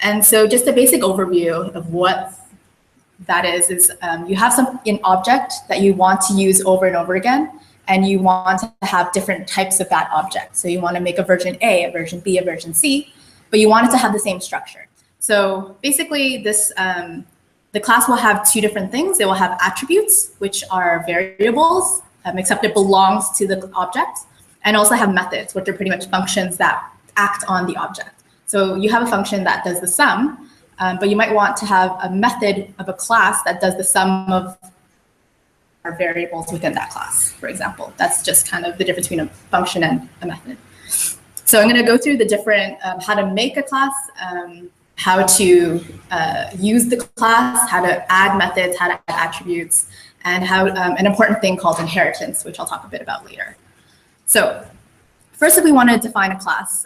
And so just a basic overview of what that is you have an object that you want to use over and over again, and you want to have different types of that object. So you want to make a version A, a version B, a version C, but you want it to have the same structure. So basically this, the class will have two different things. It will have attributes, which are variables, except it belongs to the object, and also have methods, which are pretty much functions that act on the object. So you have a function that does the sum, but you might want to have a method of a class that does the sum of our variables within that class, for example. That's just kind of the difference between a function and a method. So I'm going to go through the different, how to make a class, how to use the class, how to add methods, how to add attributes, and how an important thing called inheritance, which I'll talk a bit about later. So first, if we want to define a class,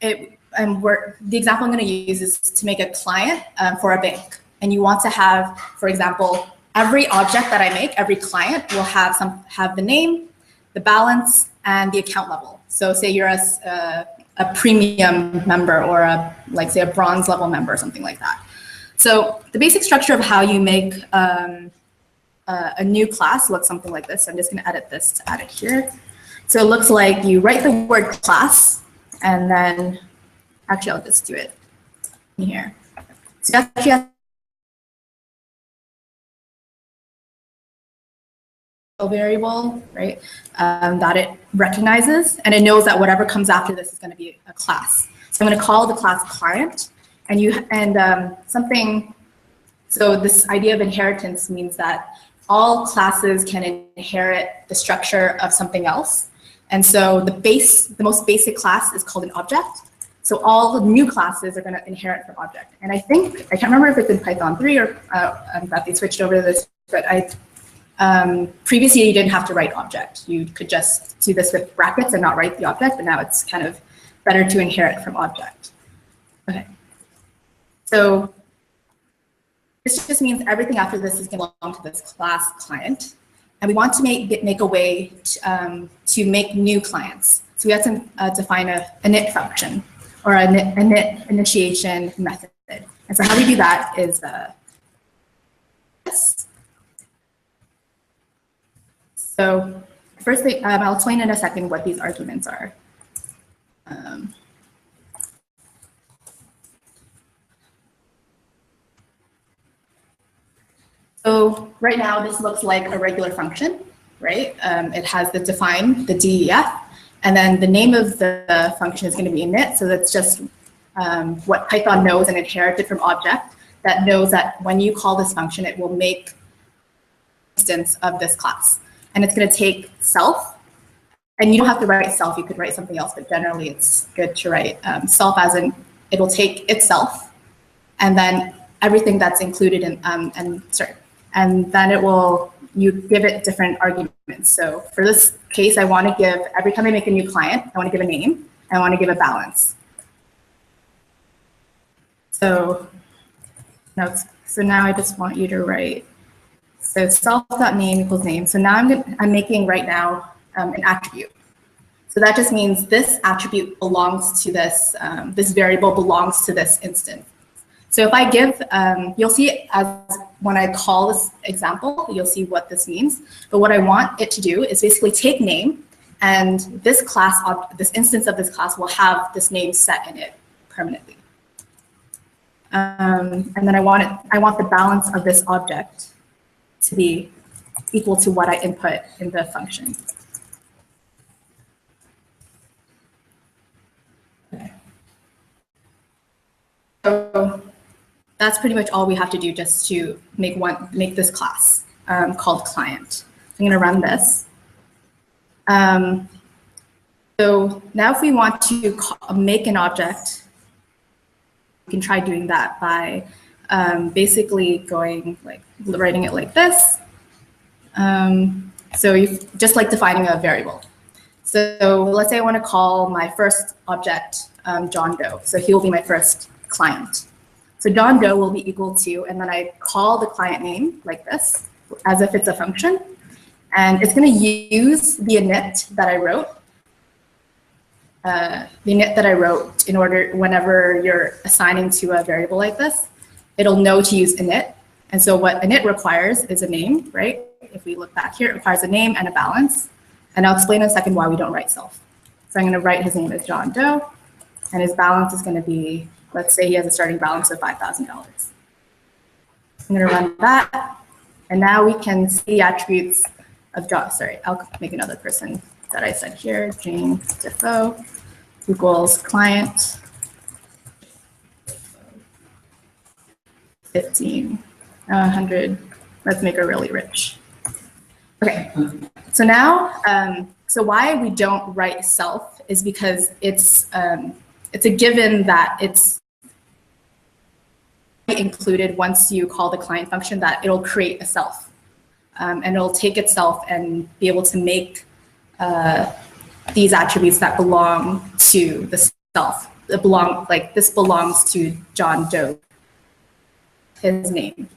the example I'm going to use is to make a client for a bank. And you want to have, for example, every object that I make, every client will have the name, the balance, and the account level. So say you're a premium member or say a bronze level member or something like that. So the basic structure of how you make a new class looks something like this. I'm just going to edit this to add it here. So it looks like you write the word class, and then actually I'll just do it in here. So you actually have a variable, right, that it recognizes, and it knows that whatever comes after this is going to be a class. So I'm going to call the class client, so this idea of inheritance means that all classes can inherit the structure of something else. And so the most basic class is called an object. So all the new classes are going to inherit from object. And I can't remember if it's in Python 3 or that they switched over to this, but previously you didn't have to write object. You could just do this with brackets and not write the object, but now it's kind of better to inherit from object. Okay. So this just means everything after this is going to belong to this class client. And we want to make a way to make new clients. So we have to define a init function or a init initiation method. And so how we do that is this. So first, I'll explain in a second what these arguments are. So right now, this looks like a regular function, right? It has the define, the def, and then the name of the function is going to be init. So that's just what Python knows and inherited from object that knows that when you call this function, it will make an instance of this class. And it's going to take self. And you don't have to write self. You could write something else, but generally it's good to write self as in it will take itself, and then everything that's included in, and then you give it different arguments. So for this case, I want to give, every time I make a new client, I want to give a name, and I want to give a balance. So now I just want you to write, so self.name equals name. So now I'm making right now an attribute. So that just means this attribute belongs to this, this variable belongs to this instance. So if I give, you'll see as when I call this example, you'll see what this means. But what I want it to do is basically take name, and this class, this instance of this class will have this name set in it permanently. And then I want the balance of this object to be equal to what I input in the function. Okay. So that's pretty much all we have to do just to make this class called client. I'm going to run this. So now if we want to make an object, we can try doing that by basically writing it like this. So you just like defining a variable. So let's say I want to call my first object John Doe. So he will be my first client. So John Doe will be equal to, and then I call the client name like this, as if it's a function. And it's going to use the init that I wrote. the init that I wrote in order, whenever you're assigning to a variable like this, it'll know to use init. And so what init requires is a name, right? If we look back here, it requires a name and a balance. And I'll explain in a second why we don't write self. So I'm going to write his name as John Doe, and his balance is going to be, let's say he has a starting balance of $5,000. I'm going to run that, and now we can see the attributes of John. Sorry, I'll make another person that I said here, Jane Defoe equals client 100. Let's make her really rich. Okay, so now, so why we don't write self is because it's a given that it's included once you call the client function that it'll create a self, and it'll take itself and be able to make these attributes that belong to the self. That belong, like this belongs to John Doe, his name,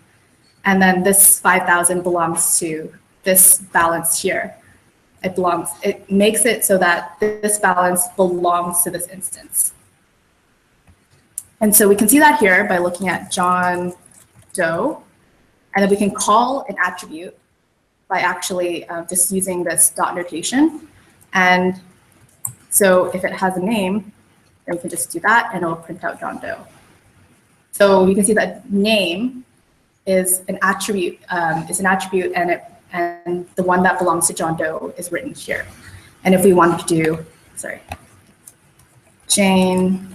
and then this 5,000 belongs to this balance here. It makes it so that this balance belongs to this instance. And so we can see that here by looking at John Doe, and then we can call an attribute by actually just using this dot notation. And so if it has a name, then we can just do that and it'll print out John Doe. So you can see that name is an attribute, and the one that belongs to John Doe is written here. And if we wanted to do, Jane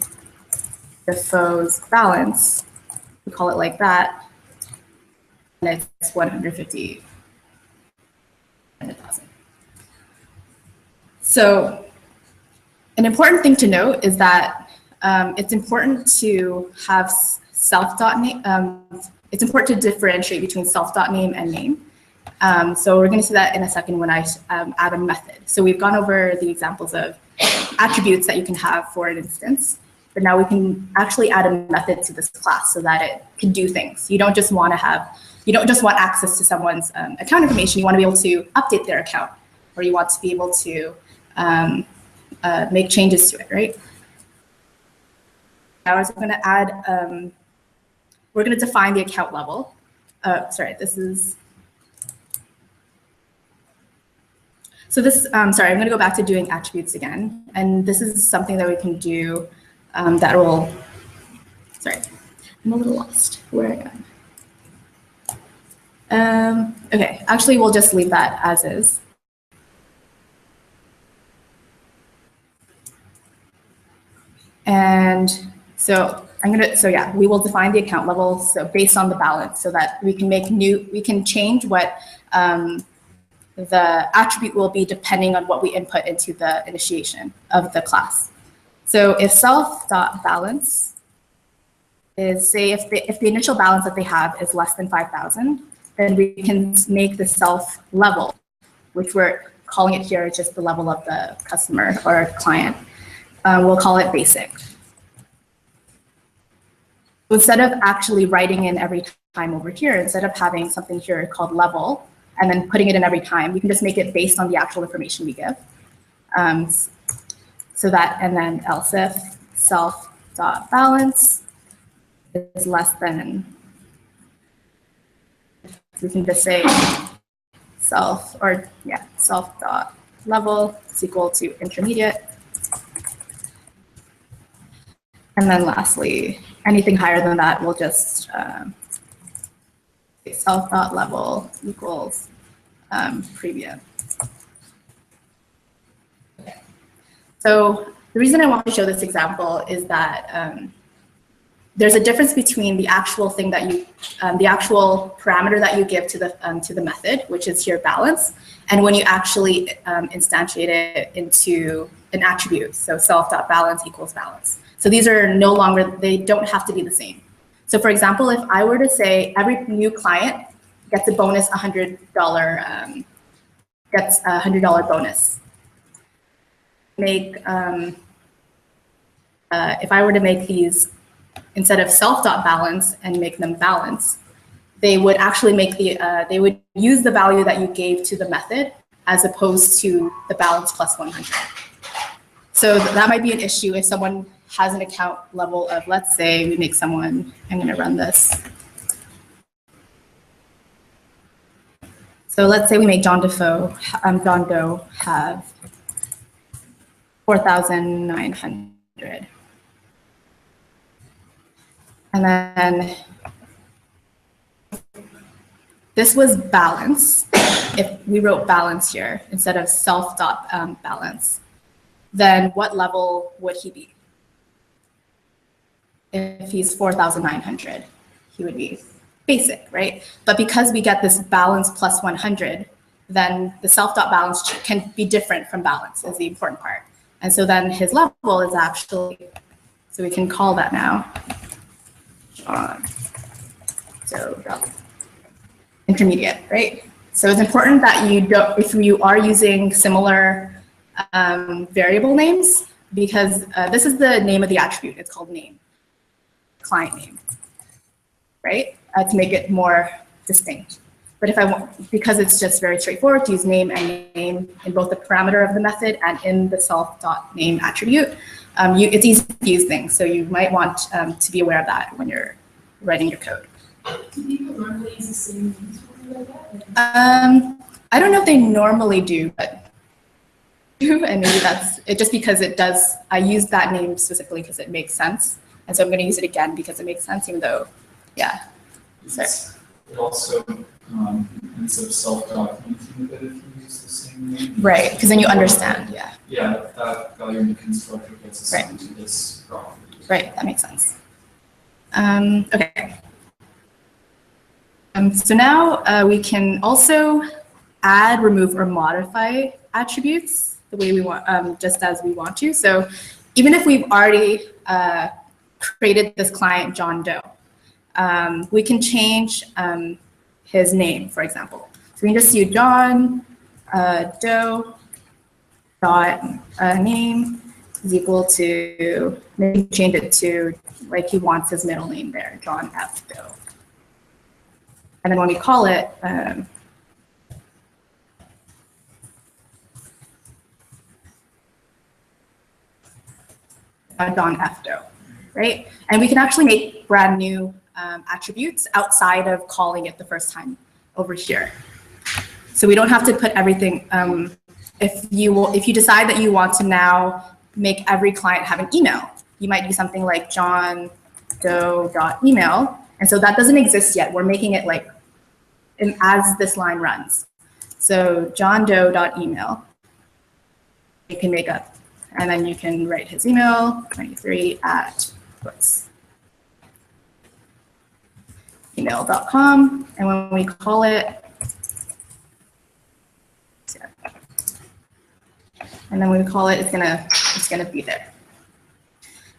Defoe's balance, we call it like that, and it's 150,000. So an important thing to note is that it's important to have self.name. It's important to differentiate between self.name and name. So we're going to see that in a second when I add a method. So we've gone over the examples of attributes that you can have for an instance, but now we can actually add a method to this class so that it can do things. You don't just want access to someone's account information. You want to be able to update their account, or you want to be able to make changes to it, right? Now we're going to add, we're going to define the account level. So this, I'm going to go back to doing attributes again. And this is something that we can do that will, I'm a little lost where I am. Okay, actually, we'll just leave that as is. And so we will define the account level so based on the balance so that we can change what the attribute will be depending on what we input into the initiation of the class. So if self.balance is, say, if the initial balance that they have is less than 5,000, then we can make the self level, which we're calling it here just the level of the customer or client. We'll call it basic. Instead of actually writing in every time over here, instead of having something here called level and then putting it in every time, we can just make it based on the actual information we give. So that, and then else if self.balance is less than, we can just say self.level is equal to intermediate. And then lastly, anything higher than that, we'll just self.level equals premium. Okay. So the reason I want to show this example is that there's a difference between the actual thing that you, the actual parameter that you give to the method, which is here balance, and when you actually instantiate it into an attribute. So self.balance equals balance. So these are no longer, they don't have to be the same. So for example, if I were to say every new client gets a bonus $100, gets a $100 bonus. If I were to make these, instead of self.balance and make them balance, they would actually make they would use the value that you gave to the method as opposed to the balance plus 100. So that might be an issue if someone has an account level of, let's say we make someone, I'm going to run this. So let's say we make John Doe have 4,900. And then this was balance. If we wrote balance here instead of self.balance, then what level would he be? If he's 4,900, he would be basic, right? But because we get this balance plus 100, then the self.balance can be different from balance is the important part. And so then his level is actually, so we can call that now, John Doe intermediate, right? So it's important that you don't, if you are using similar variable names, because this is the name of the attribute, it's called name, client name, right? To make it more distinct. But if I want, because it's just very straightforward to use name and name in both the parameter of the method and in the self.name attribute, it's easy to use things. So you might want to be aware of that when you're writing your code. Do people normally use the same names like that? I don't know if they normally do, but and maybe that's it just because it does, I use that name specifically because it makes sense. And so I'm going to use it again because it makes sense, even though, yeah. Sorry. It also, instead of self-documenting it if you use the same name. Right, because then you understand, yeah. Yeah, that value in the constructor gets assigned to this property. Right, that makes sense. Okay. So now we can also add, remove, or modify attributes the way we want, just as we want to. So even if we've already created this client, John Doe, we can change his name, for example. So we can just use John Doe dot name is equal to, maybe change it to like he wants his middle name there, John F. Doe. And then when we call it, John F. Doe, right? And we can actually make brand new attributes outside of calling it the first time over here. So we don't have to put everything, if you decide that you want to now make every client have an email, you might do something like John Doe.email. And so that doesn't exist yet. We're making it like as this line runs. So John Doe.email, you can make up, and then you can write his email, 23 at email.com. And when we call it, and then when we call it, it's gonna be there.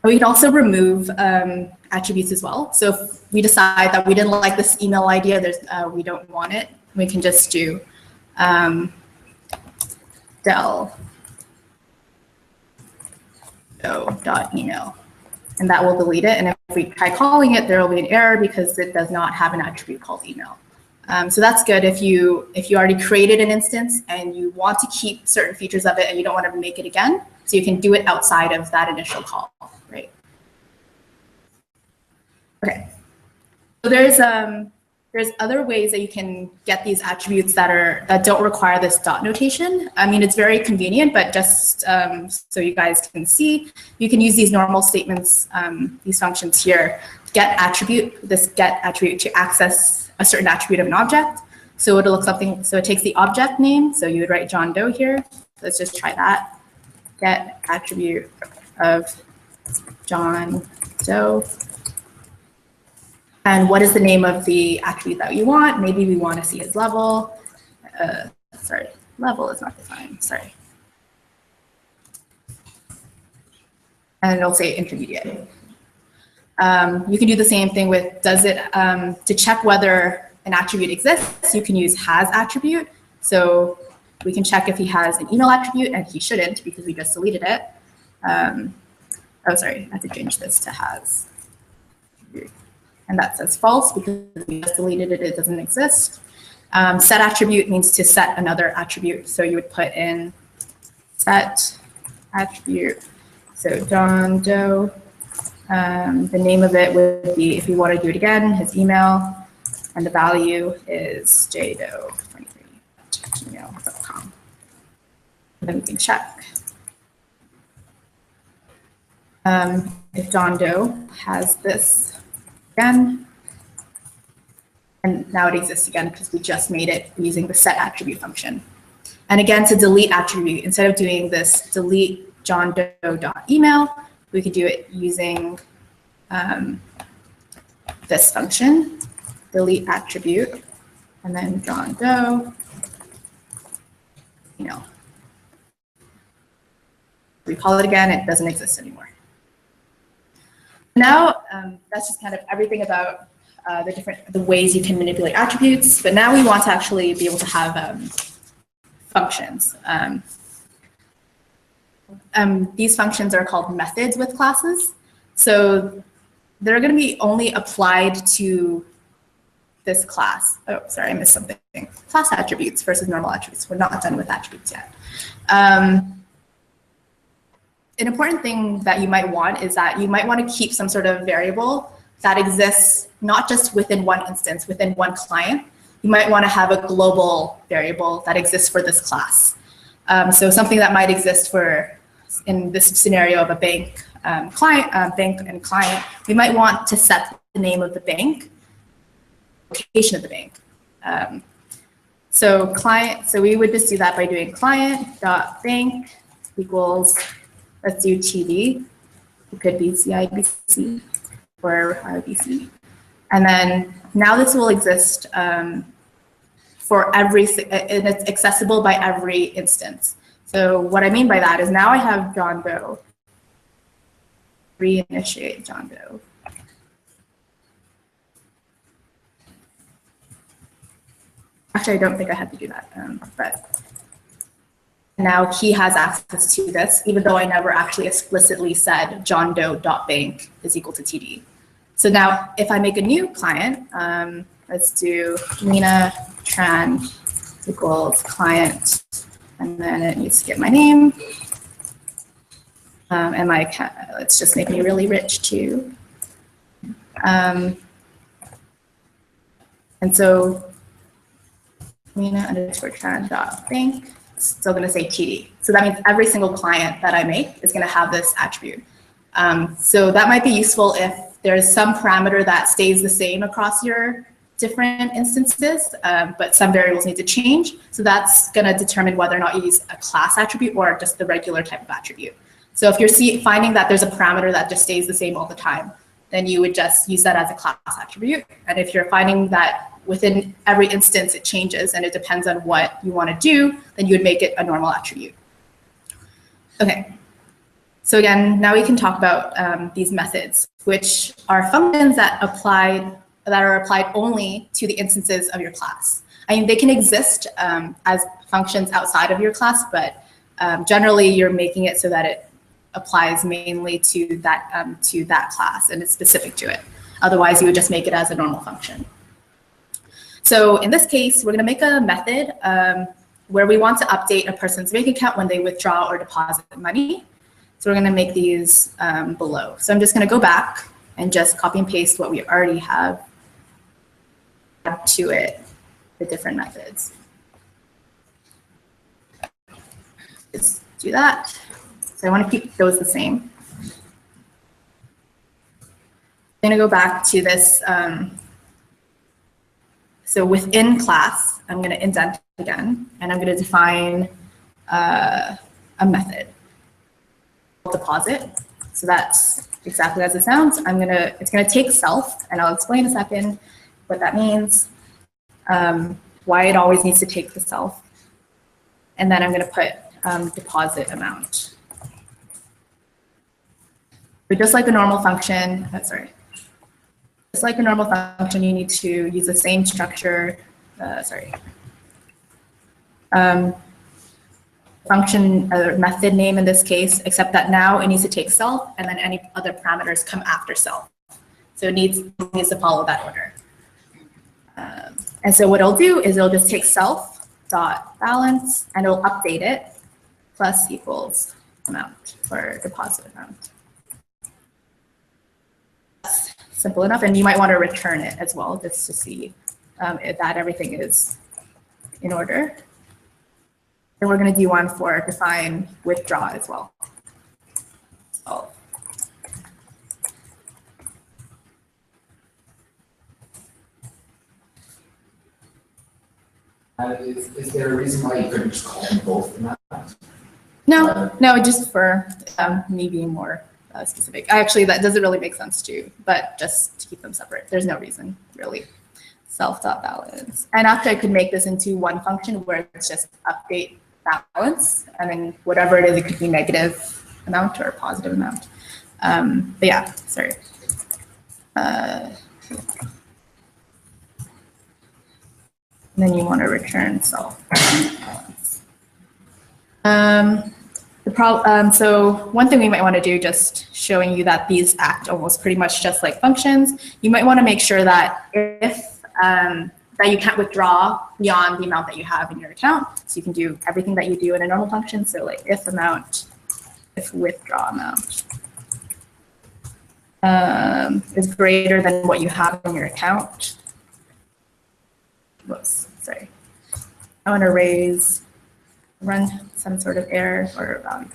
We can also remove attributes as well. So if we decide that we didn't like this email idea, we don't want it, we can just do del Doe.email, and that will delete it. And if we try calling it, there will be an error because it does not have an attribute called email. So that's good if you already created an instance and you want to keep certain features of it and you don't want to make it again, so you can do it outside of that initial call, right? Okay. So there's other ways that you can get these attributes that don't require this dot notation. I mean, it's very convenient, but just so you guys can see, you can use these normal statements, these functions here, get attribute to access a certain attribute of an object. So it'll look something, so it takes the object name. So you would write John Doe here. Let's just try that. Get attribute of John Doe. And what is the name of the attribute that you want? Maybe we want to see his level. Sorry, level is not defined, sorry. And it'll say intermediate. You can do the same thing with to check whether an attribute exists, you can use has attribute. So we can check if he has an email attribute, and he shouldn't because we just deleted it. Oh, sorry, I have to change this to has. And that says false because we just deleted it, it doesn't exist. Set attribute means to set another attribute. So you would put in set attribute So John Doe, the name of it would be, if you want to do it again, his email, and the value is jdoe23@gmail.com. Then we can check. If John Doe has this again, and now it exists again because we just made it using the set attribute function. And again, to delete attribute, instead of doing this delete johndoe.email, we could do it using this function, delete attribute, and then John Doe, we call it again, it doesn't exist anymore. Now, that's just kind of everything about the ways you can manipulate attributes, but now we want to actually be able to have functions. These functions are called methods with classes. So they're going to be only applied to this class. Oh, sorry, I missed something. Class attributes versus normal attributes. We're not done with attributes yet. An important thing that you might want is that you might want to keep some sort of variable that exists not just within one instance, within one client. You might want to have a global variable that exists for this class. So something that might exist for, in this scenario of a bank bank and client, we might want to set the name of the bank, location of the bank. So we would just do that by doing client.bank equals, let's do TD. It could be CIBC or IBC. And then now this will exist for every, and it's accessible by every instance. So what I mean by that is now I have John Doe, reinitiate John Doe. Actually, I don't think I had to do that, but now he has access to this, even though I never actually explicitly said johndoe.bank is equal to TD. So now if I make a new client, let's do Lena Tran equals client, and then it needs to get my name. And let's just make me really rich too. And so Lena_Tran.bank, still going to say TD. So that means every single client that I make is going to have this attribute. So that might be useful if there's some parameter that stays the same across your different instances, but some variables need to change. So that's going to determine whether or not you use a class attribute or just the regular type of attribute. So if you're finding that there's a parameter that just stays the same all the time, then you would just use that as a class attribute. And if you're finding that within every instance it changes and it depends on what you want to do, then you would make it a normal attribute. Okay. So again, now we can talk about these methods, which are functions that are applied only to the instances of your class. I mean, they can exist as functions outside of your class, but generally you're making it so that it applies mainly to that class and it's specific to it. Otherwise, you would just make it as a normal function. So in this case, we're going to make a method where we want to update a person's bank account when they withdraw or deposit money. So we're going to make these below. So I'm just going to go back and just copy and paste what we already have to it, the different methods. Just do that. So I want to keep those the same. I'm going to go back to this. So within class, I'm going to indent again, and I'm going to define a method. Deposit. So that's exactly as it sounds. It's going to take self, and I'll explain in a second what that means, why it always needs to take the self. And then I'm going to put deposit amount. But just like a normal function, just like a normal function, you need to use the same structure, function or method name in this case, except that now it needs to take self and then any other parameters come after self. So it needs to follow that order. And so what it'll do is it'll just take self dot balance and it'll update it plus equals amount or deposit amount. That's simple enough, and you might want to return it as well just to see that everything is in order. And we're going to do one for define withdraw as well. So, is there a reason why you couldn't just call them both in that? no, just for me being more specific. Actually, that doesn't really make sense too, but just to keep them separate. There's no reason really. Self.balance. And after I could make this into one function where it's just update balance, and then whatever it is, it could be negative amount or positive amount. But yeah, sorry. And then you want to return self-balance. So one thing we might want to do, just showing you that these act almost pretty much just like functions, you might want to make sure that if that you can't withdraw beyond the amount that you have in your account. So you can do everything that you do in a normal function. So like if withdraw amount is greater than what you have in your account. Whoops, sorry. I want to run some sort of error or value.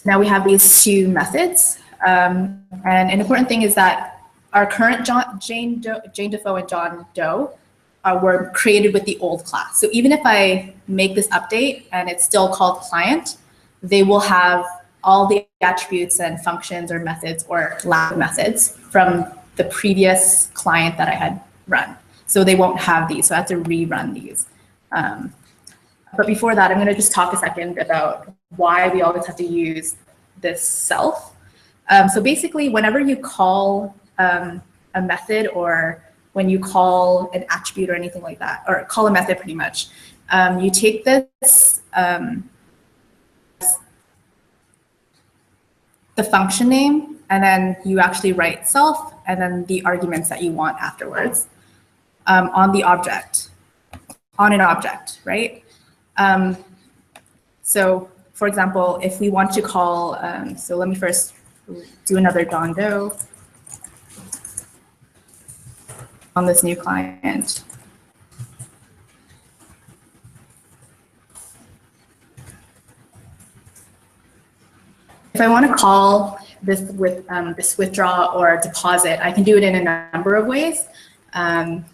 Now we have these two methods. And an important thing is that our current Jane Defoe and John Doe were created with the old class. So even if I make this update and it's still called client, they will have all the attributes and functions or methods or lab methods from the previous client that I had run. So they won't have these, so I have to rerun these. But before that, I'm going to just talk a second about why we always have to use this self. So basically, whenever you call a method or when you call an attribute or anything like that, or call a method pretty much, you take this, the function name, and then you actually write self, and then the arguments that you want afterwards on the object, on an object, right? So for example, if we want to call, so let me first do another John Doe on this new client. If I want to call this with this withdraw or deposit, I can do it in a number of ways. And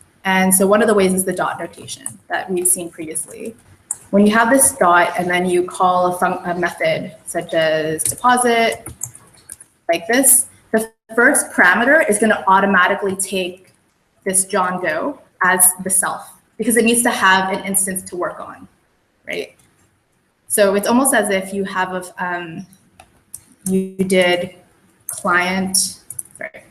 so one of the ways is the dot notation that we've seen previously. When you have this dot and then you call a method such as deposit, like this, the first parameter is going to automatically take this John Doe as the self because it needs to have an instance to work on, right? So it's almost as if you have you did client, sorry.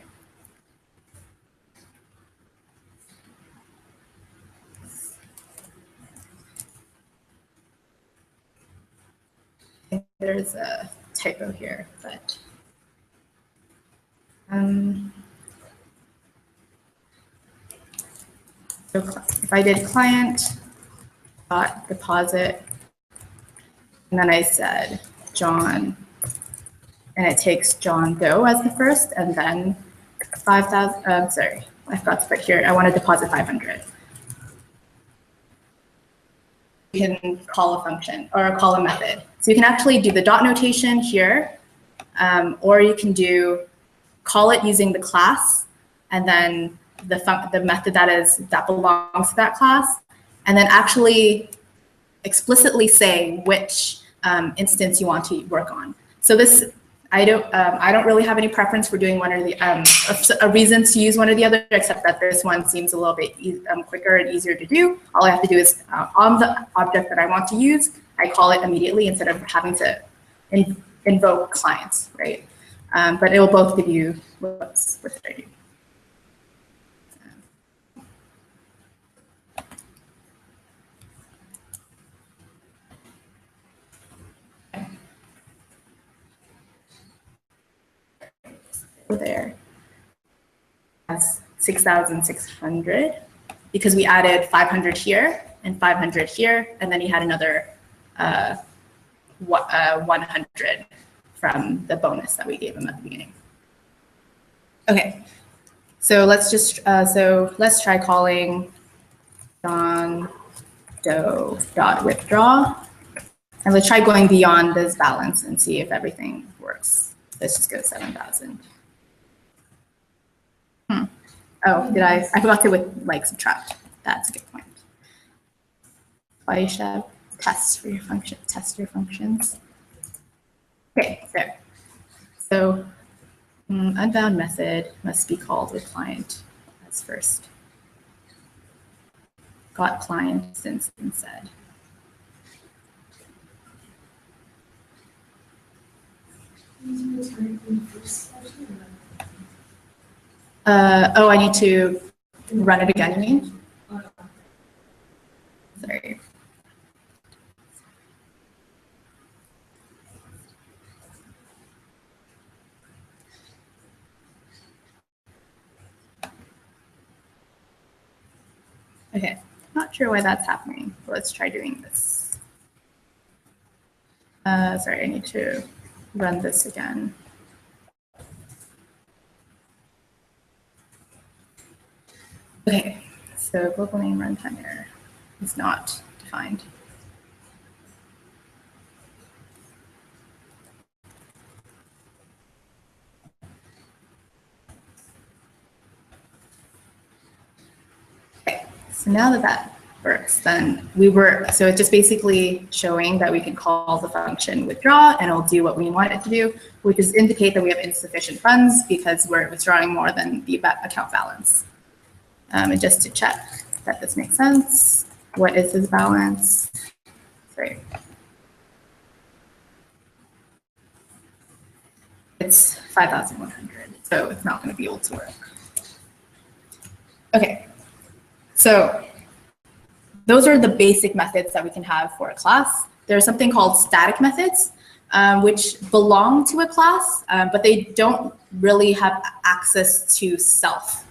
I think there's a typo here, but so if I did client dot deposit, and then I said John, and it takes John Doe as the first, and then 5,000. Sorry, I forgot to put here. I want to deposit 500. You can call a function or call a method. So you can actually do the dot notation here, or you can call it using the class, and then the method that belongs to that class, and then actually explicitly say which instance you want to work on. So this, I don't really have any preference for doing one or the a reason to use one or the other, except that this one seems a little bit quicker and easier to do. All I have to do is on the object that I want to use, I call it immediately instead of having to invoke clients, right? But it will both give you what should I do? there. That's 6,600 because we added 500 here and 500 here, and then he had another 100 from the bonus that we gave him at the beginning. Okay, so let's just let's try calling John Doe dot withdraw, and let's try going beyond this balance and see if everything works. Let's just go 7,000. Oh, I forgot to subtract. That's a good point. Why you should have tests for your function, test your functions. Okay, there. So unbound method must be called with client as first. Got client instance instead. Oh, I need to run it again, you mean? Sorry. Okay, not sure why that's happening. Let's try doing this. Sorry, I need to run this again. Okay, so global name runtime error is not defined. Okay, so now that that works, then so it's just basically showing that we can call the function withdraw and it'll do what we want it to do, which is indicate that we have insufficient funds because we're withdrawing more than the account balance. And just to check that this makes sense, what is this balance? Sorry. It's 5,100, so it's not going to be able to work. Okay, so those are the basic methods that we can have for a class. There's something called static methods, which belong to a class, but they don't really have access to self.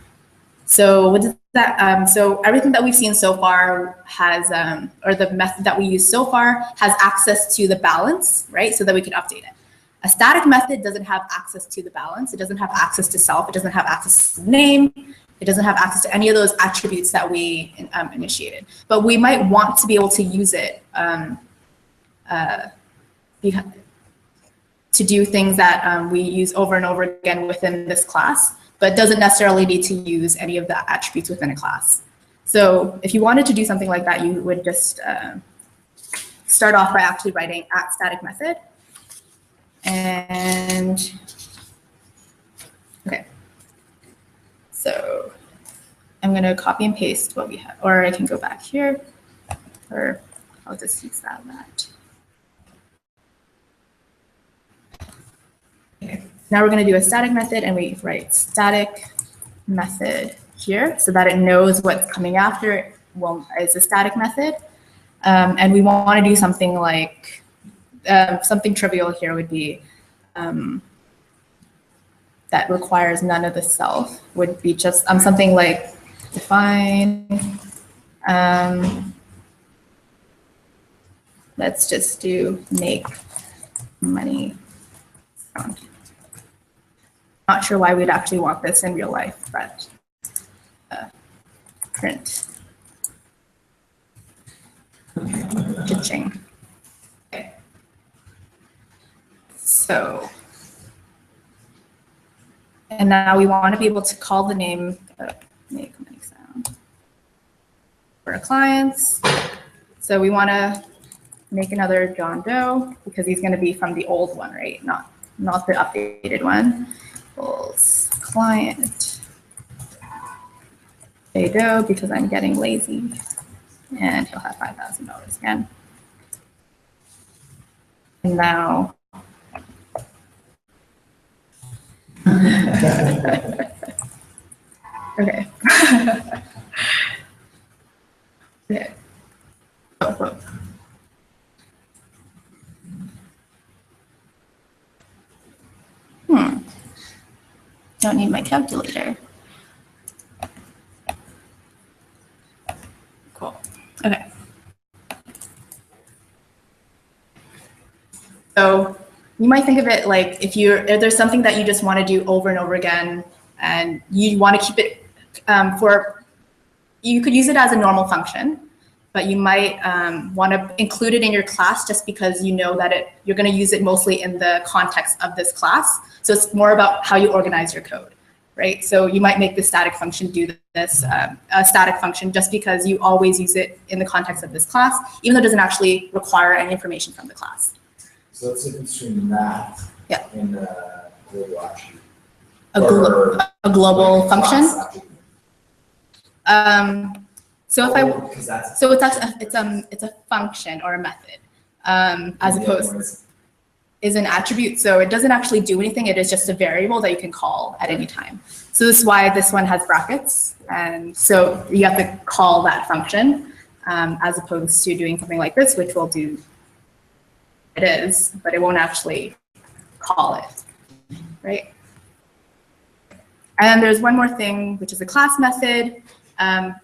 So what does that? So everything that we've seen so far has, or the method that we use so far has access to the balance, right? So that we can update it. A static method doesn't have access to the balance. It doesn't have access to self. It doesn't have access to the name. It doesn't have access to any of those attributes that we initiated. But we might want to be able to use it to do things that we use over and over again within this class, but doesn't necessarily need to use any of the attributes within a class. So if you wanted to do something like that, you would just start off by actually writing @static method. And okay, so I'm going to copy and paste what we have, or I can go back here, or I'll just use that. Okay. Now we're going to do a static method, and we write static method here so that it knows what's coming after it is a static method. And we want to do something like, something trivial here would be that requires none of the self, would be just something like define, let's just do make money sound. Not sure why we'd actually want this in real life, but print. Cha-ching. Okay. So, and now we want to be able to call the name make money sound for our clients. So we want to make another John Doe because he's going to be from the old one, right? Not the updated one. Equals client J Doe because I'm getting lazy, and he'll have $5,000 again. And now, okay. Okay. Oh. don't need my calculator. Cool. Okay. So you might think of it like if there's something that you just want to do over and over again, and you want to keep it you could use it as a normal function, but you might want to include it in your class just because you know that you're going to use it mostly in the context of this class. So it's more about how you organize your code, right? So you might make the static function do this, a static function, just because you always use it in the context of this class, even though it doesn't actually require any information from the class. So it's a difference between that Yeah. and a global attribute. A global function. So if it's a function or a method, as opposed is an attribute. So it doesn't actually do anything. It is just a variable that you can call at any time. So this is why this one has brackets. And so you have to call that function as opposed to doing something like this, which will do it is, but it won't actually call it, right? And then there's one more thing, which is a class method.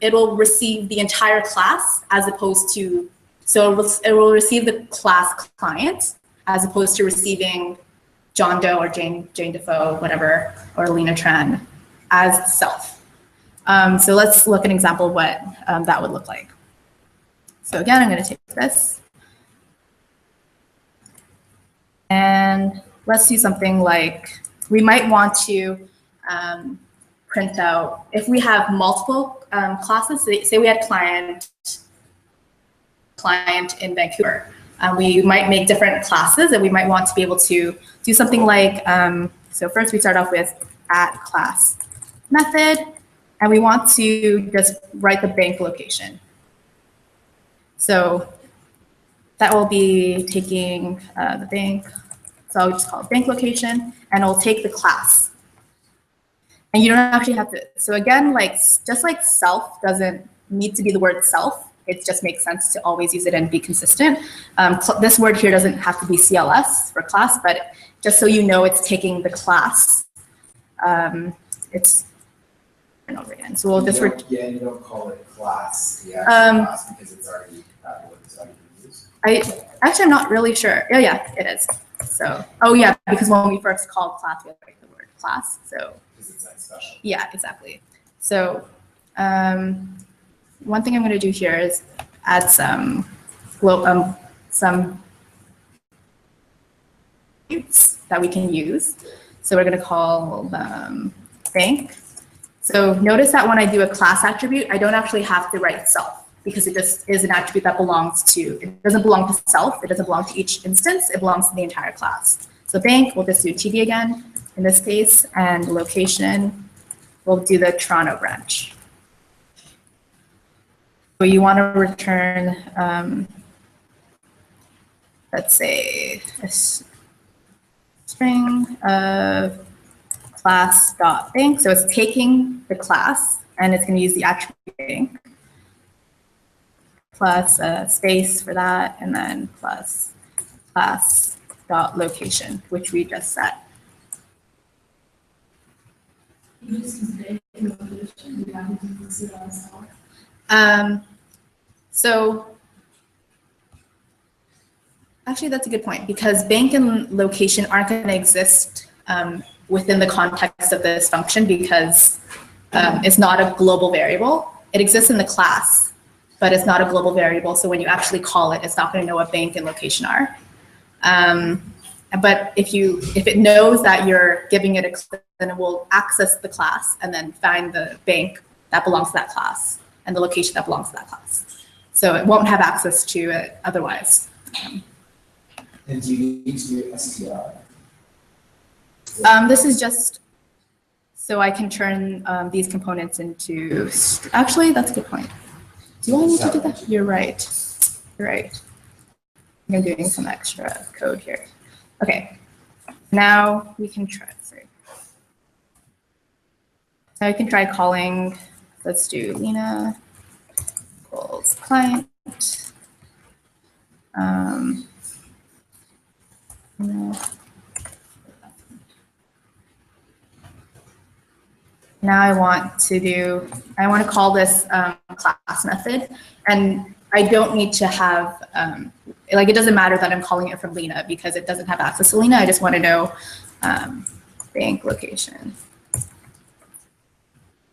It will receive the entire class as opposed to, so it will receive the class client as opposed to receiving John Doe or Jane Defoe, whatever, or Lena Tran as self. So let's look at an example of what that would look like. So again, I'm going to take this. And let's do something like, we might want to print out, if we have multiple classes, say we had client in Vancouver, we might make different classes and we might want to be able to do something like, so first we start off with @class method, and we want to just write the bank location. So that will be taking the bank, so I'll just call it bank location, and it'll take the class. And you don't actually have to, so again, just like self doesn't need to be the word self, it just makes sense to always use it and be consistent. This word here doesn't have to be CLS for class, but just so you know it's taking the class. It's over again. So we'll just yeah, you don't call it class, class, because it's already, that word is already used. Actually, I'm not really sure. Yeah, it is. So, oh yeah, because when we first called class, we had to write the word class. So, because it's that special. Yeah, exactly. So, one thing I'm going to do here is add some attributes that we can use. So we're going to call them bank. So notice that when I do a class attribute, I don't actually have to write self, because it just is an attribute that belongs to, it doesn't belong to self, it doesn't belong to each instance, it belongs to the entire class. So bank, we'll just do TD again in this case, and location, we'll do the Toronto branch. So you want to return, let's say, a string of class.bank. So it's taking the class and it's going to use the attribute bank, plus a space for that, and then plus class.location, which we just set. So actually, that's a good point, because bank and location aren't going to exist within the context of this function, because it's not a global variable. It exists in the class, but it's not a global variable. So when you actually call it, it's not going to know what bank and location are. But if it knows that you're giving it a class, then it will access the class and then find the bank that belongs to that class and the location that belongs to that class. So it won't have access to it otherwise. And do you need to do str? This is just so I can turn these components into, actually, that's a good point. Do I need to do that? You're right. You're right. I'm doing some extra code here. Okay. Now we can try, sorry. Now we can try calling, let's do Lena equals client. Now I want to call this class method, and I don't need to have, it doesn't matter that I'm calling it from Lena because it doesn't have access to Lena. I just want to know bank location,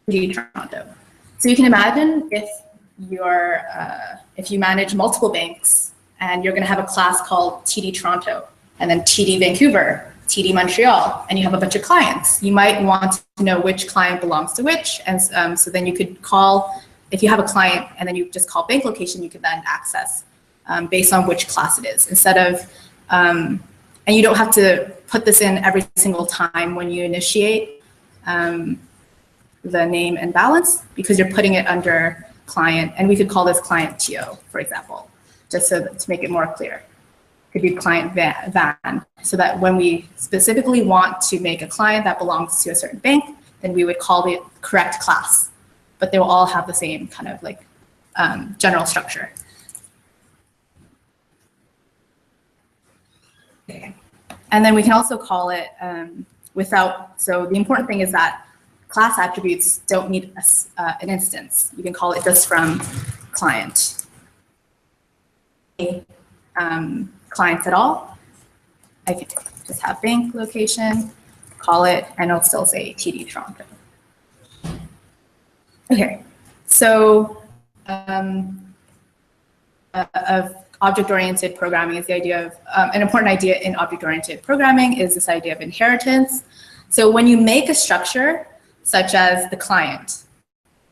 TD Toronto. So you can imagine if you manage multiple banks and you're going to have a class called TD Toronto and then TD Vancouver, TD Montreal, and you have a bunch of clients. You might want to know which client belongs to which, and so then you could call, if you have a client and then you just call bank location, you could then access based on which class it is, instead of, and you don't have to put this in every single time when you initiate the name and balance, because you're putting it under client, and we could call this client TO, for example, just so that, to make it more clear. Could be client van, so that when we specifically want to make a client that belongs to a certain bank, then we would call the correct class, but they will all have the same kind of like general structure. Okay. And then we can also call it without, so the important thing is that class attributes don't need an instance. You can call it just from client. Clients at all. I can just have bank location, call it, and it'll still say TD Toronto. Okay, so of object-oriented programming is the idea of, an important idea in object-oriented programming is this idea of inheritance. So when you make a structure, such as the client,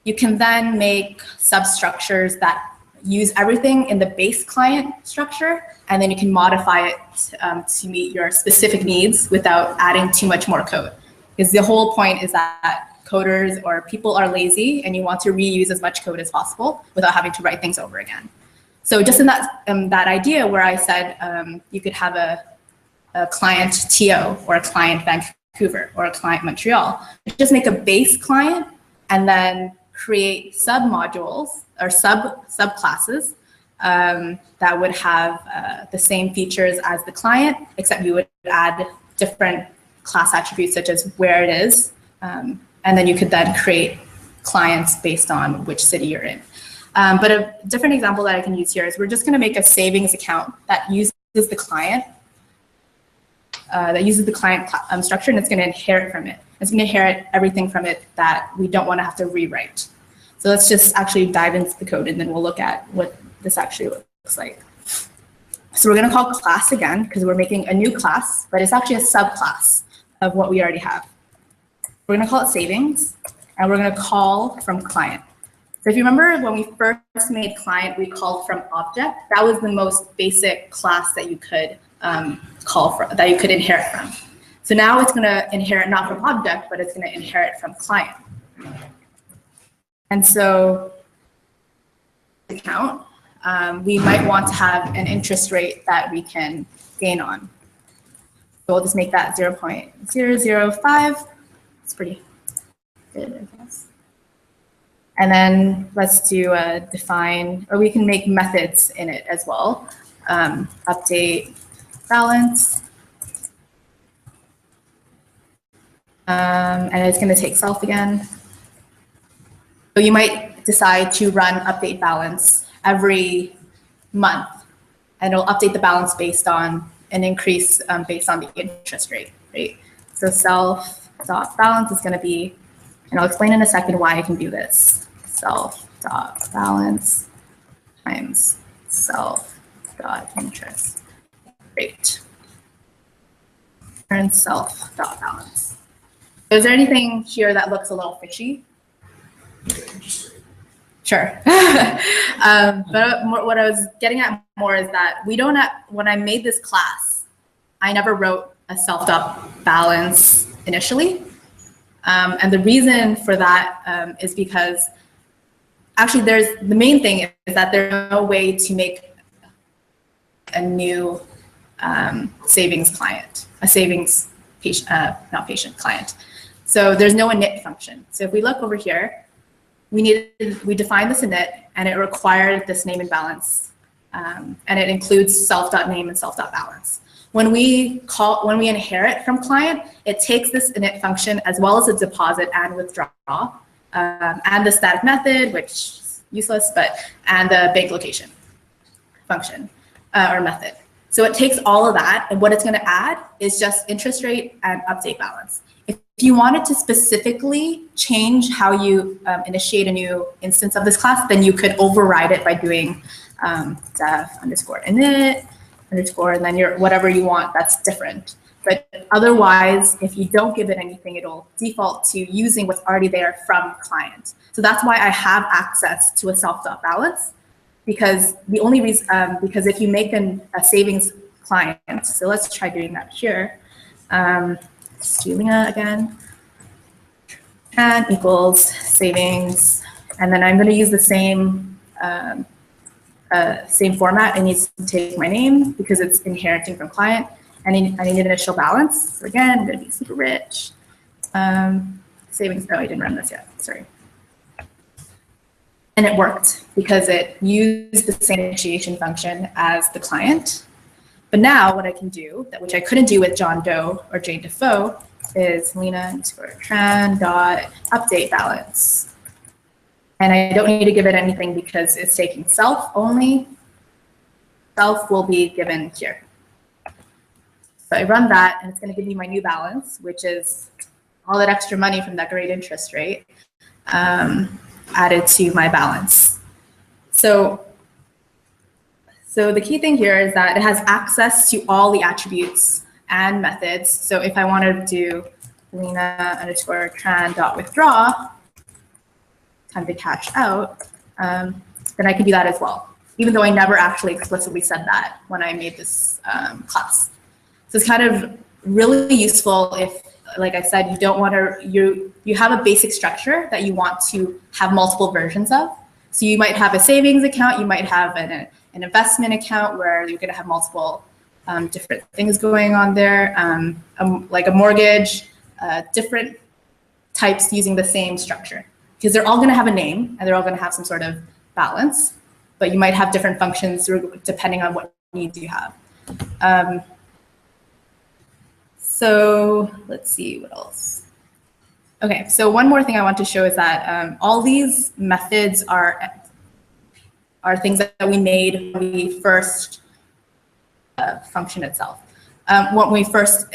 you can then make substructures that use everything in the base client structure, and then you can modify it to meet your specific needs without adding too much more code. Because the whole point is that coders or people are lazy and you want to reuse as much code as possible without having to write things over again. So just in that, that idea where I said you could have a client TO or a client Vancouver or a client Montreal, just make a base client and then create submodules or subclasses that would have the same features as the client, except you would add different class attributes such as where it is, and then you could then create clients based on which city you're in. But a different example that I can use here is we're just going to make a savings account that uses the client structure, and it's going to inherit from it. It's going to inherit everything from it that we don't want to have to rewrite. So let's just actually dive into the code, and then we'll look at what this actually looks like. So we're going to call class again because we're making a new class, but it's actually a subclass of what we already have. We're going to call it savings, and we're going to call from client. So if you remember when we first made client, we called from object. That was the most basic class that you could call from, that you could inherit from. So now it's going to inherit not from object, but it's going to inherit from client. And so account, we might want to have an interest rate that we can gain on. So we'll just make that 0.005. It's pretty good, I guess. And then let's do define, or we can make methods in it as well. Update balance. And it's going to take self again. So you might decide to run update balance every month, and it'll update the balance based on an increase based on the interest rate, right? So self.balance is going to be, and I'll explain in a second why I can do this. Self.balance times self.interest rate. And self.balance. Is there anything here that looks a little fishy? Sure. But what I was getting at more is that we don't have, when I made this class, I never wrote a self.balance initially. And the reason for that is because actually the main thing is that there's no way to make a new savings client, a savings patient, not patient, client. So there's no init function. So if we look over here, we defined this init, and it required this name and balance, and it includes self.name and self.balance. when we inherit from client, it takes this init function as well as a deposit and withdraw, and the static method, which is useless, and the bank location function or method. So it takes all of that, and what it's going to add is just interest rate and update balance. If you wanted to specifically change how you initiate a new instance of this class, then you could override it by doing def_init _ and then your whatever you want that's different. But otherwise, if you don't give it anything, it'll default to using what's already there from client. So that's why I have access to a self.balance, because the only reason, because if you make a savings client, so let's try doing that here. Lena again, and equals savings, and then I'm going to use the same format. It needs to take my name because it's inheriting from client, and I need an initial balance. So again, I'm going to be super rich. Savings. Oh, I didn't run this yet. Sorry. And it worked because it used the same initiation function as the client. But now what I can do, which I couldn't do with John Doe or Jane Defoe, is Lena_tran.update balance. And I don't need to give it anything because it's taking self only. Self will be given here. So I run that, and it's going to give me my new balance, which is all that extra money from that great interest rate added to my balance. So the key thing here is that it has access to all the attributes and methods. So if I wanted to do Lena_tran.withdraw, time to cash out, then I can do that as well, even though I never actually explicitly said that when I made this class. So it's kind of really useful if, like I said, you don't want to, you have a basic structure that you want to have multiple versions of. So you might have a savings account, you might have an investment account where you're going to have multiple different things going on there, like a mortgage, different types using the same structure, because they're all going to have a name and they're all going to have some sort of balance, but you might have different functions depending on what needs you have. So let's see what else. Okay, so one more thing I want to show is that all these methods are things that we made when we first function itself, when we first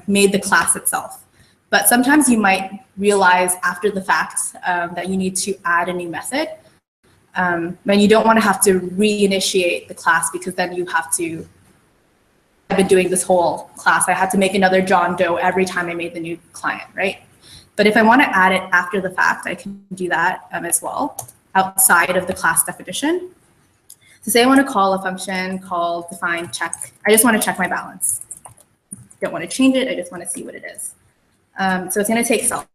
made the class itself. But sometimes you might realize after the fact that you need to add a new method, and you don't want to have to reinitiate the class, because then you have to. I've been doing this whole class. I had to make another John Doe every time I made the new client, right? But if I want to add it after the fact, I can do that as well outside of the class definition. So say I want to call a function called define check. I just want to check my balance. Don't want to change it. I just want to see what it is. So it's going to take self,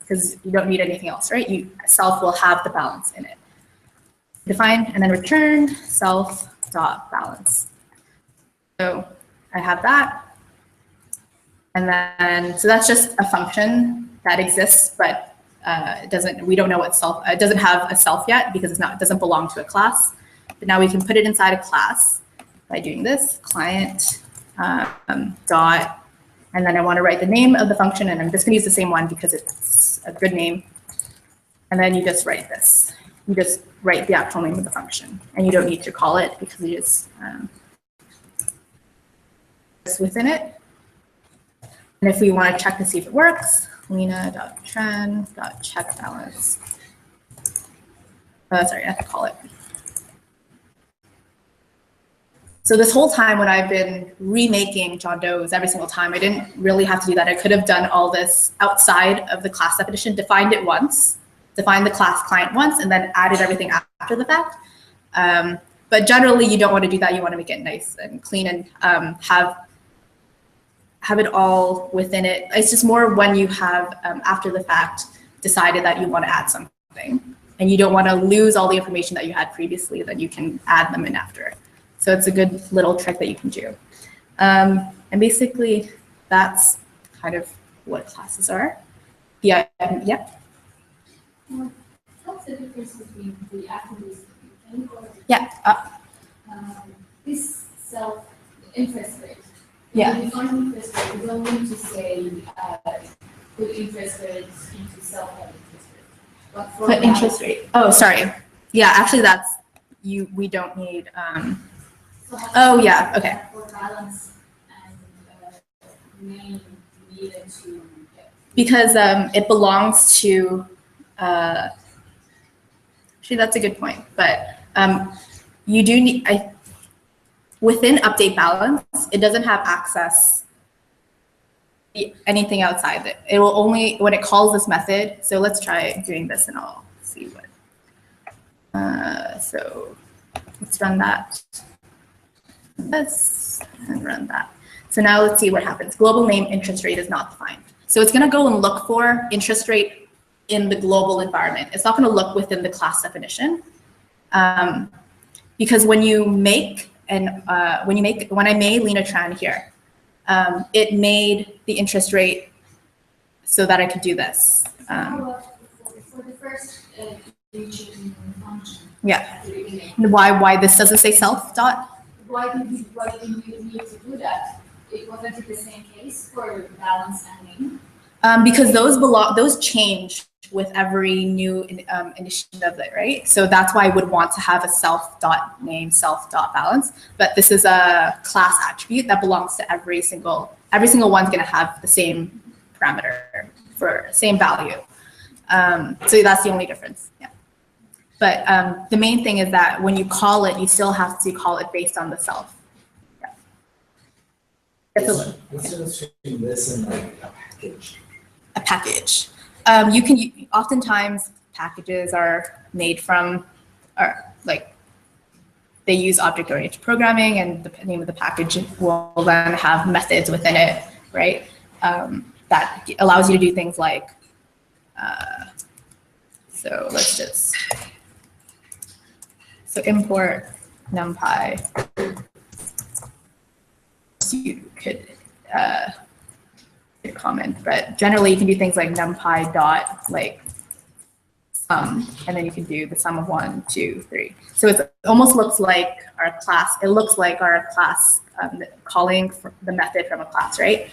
because you don't need anything else, right? Self will have the balance in it. Define and then return self.balance. So I have that. And then, so that's just a function that exists, but we don't know what self, it doesn't have a self yet because it doesn't belong to a class. But now we can put it inside a class by doing this, client dot, and then I want to write the name of the function, and I'm just going to use the same one because it's a good name. And then you just write this. You just write the actual name of the function, and you don't need to call it because you just within it. And if we want to check to see if it works, Lena.tran.checkBalance. Sorry, I have to call it. So this whole time when I've been remaking John Doe's every single time, I didn't really have to do that. I could have done all this outside of the class definition, defined it once, defined the class client once, and then added everything after the fact. But generally, you don't want to do that. You want to make it nice and clean and have it all within it. It's just more when you have, after the fact, decided that you want to add something and you don't want to lose all the information that you had previously, then you can add them in after. So it's a good little trick that you can do. And basically, that's kind of what classes are. Yeah, yep. What's the difference between the attributes Yeah. this self interest rate? Yeah. Define interest rate, we don't need to say, put interest rates into self-heading interest rate. But for Put interest rate. Oh, sorry. Yeah, actually that's, we don't need, So oh yeah, okay. For balance and, main needed to get. Because it belongs to, actually that's a good point, but you do need, within update balance, it doesn't have access anything outside it. It will only, when it calls this method, so let's try doing this and I'll see what. So let's run that. This and run that. So now let's see what happens. Global name interest rate is not defined. So it's going to go and look for interest rate in the global environment. It's not going to look within the class definition. Because when you make, and when I made Lena Tran here, it made the interest rate so that I could do this. For the first function. Yeah. Why this doesn't say self dot? Why did you need to do that? It wasn't the same case for balance and name? Because those change with every new initiative of it, right? So that's why I would want to have a self dot name, self dot balance. But this is a class attribute that belongs to every single one's going to have the same parameter for same value. So that's the only difference. Yeah. But the main thing is that when you call it, you still have to call it based on the self. Yeah. What's the difference between this and like a package? A package. Oftentimes packages are made from, or like they use object-oriented programming, and the name of the package will then have methods within it, right? That allows you to do things like, so let's just, so import NumPy. So you could comment, but generally you can do things like NumPy dot like sum, and then you can do the sum of 1, 2, 3. So it almost looks like our class. It looks like our class calling the method from a class, right?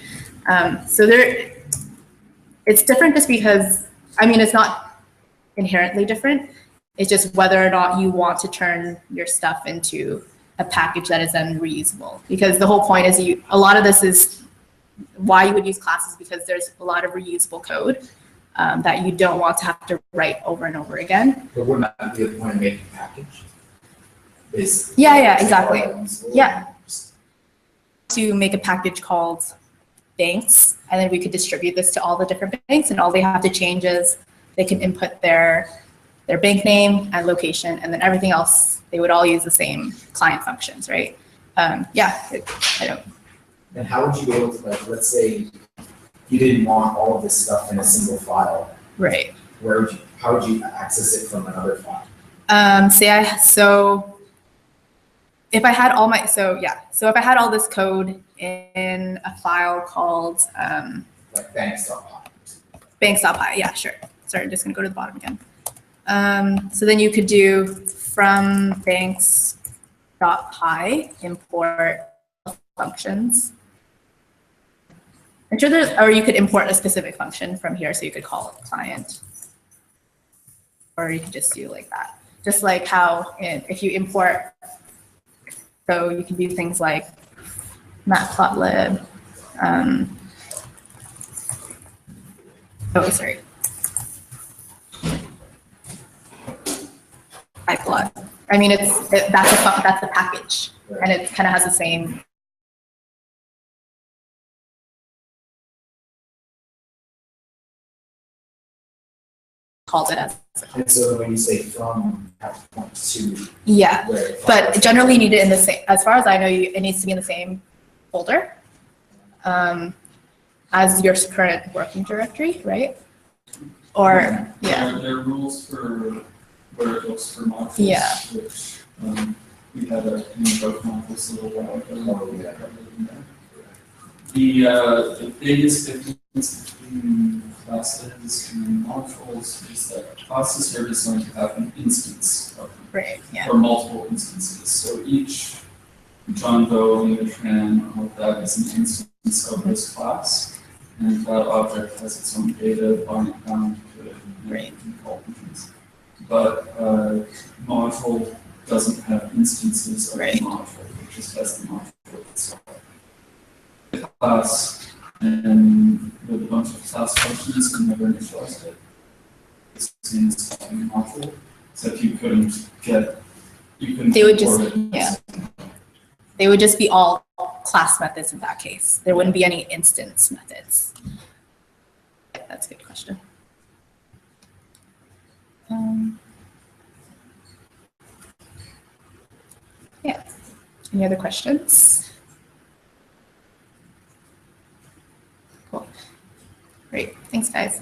So it's different just because, I mean, it's not inherently different. It's just whether or not you want to turn your stuff into a package that is then reusable. Because the whole point is a lot of this is why you would use classes, because there's a lot of reusable code that you don't want to have to write over and over again. But wouldn't that be the point of making a package? Yeah, exactly. Yeah. To make a package called banks, and then we could distribute this to all the different banks, and all they have to change is they can input their bank name and location, and then everything else, they would all use the same client functions, right? I don't. And how would you be able to, like, let's say you didn't want all of this stuff in a single file. Right. How would you access it from another file? So if I had all if I had all this code in a file called Like banks.py. Banks.py, yeah, sure. Sorry, I'm just gonna go to the bottom again. So then you could do from banks.py import functions. I'm sure or you could import a specific function from here, so you could call it client, or you could just do like that. Just like how if you import, so you can do things like matplotlib. iplot. I mean, that's a package, and it kind of has the same. Called it as. And so when you say from point to. Yeah, but generally you need it in the same, as far as I know, it needs to be in the same folder as your current working directory, right? Or, yeah. There are rules for where it looks for modules, yeah. Which we had in both modules a little while ago. The biggest difference between classes and modules is that classes are designed to have an instance of them, Right, yeah. or multiple instances. So each John Doe, Neutron, all of that is an instance of this class, and that object has its own data bound to it. Right. But module doesn't have instances of Right. the module, it just has the module itself. The class and with a bunch of class functions can never initialize it. It's inside the module, so if you couldn't They would just, import it. yeah. They would just be all class methods in that case. There wouldn't be any instance methods. Yeah, that's a good question. Yeah. Any other questions? Cool. Great. Thanks, guys.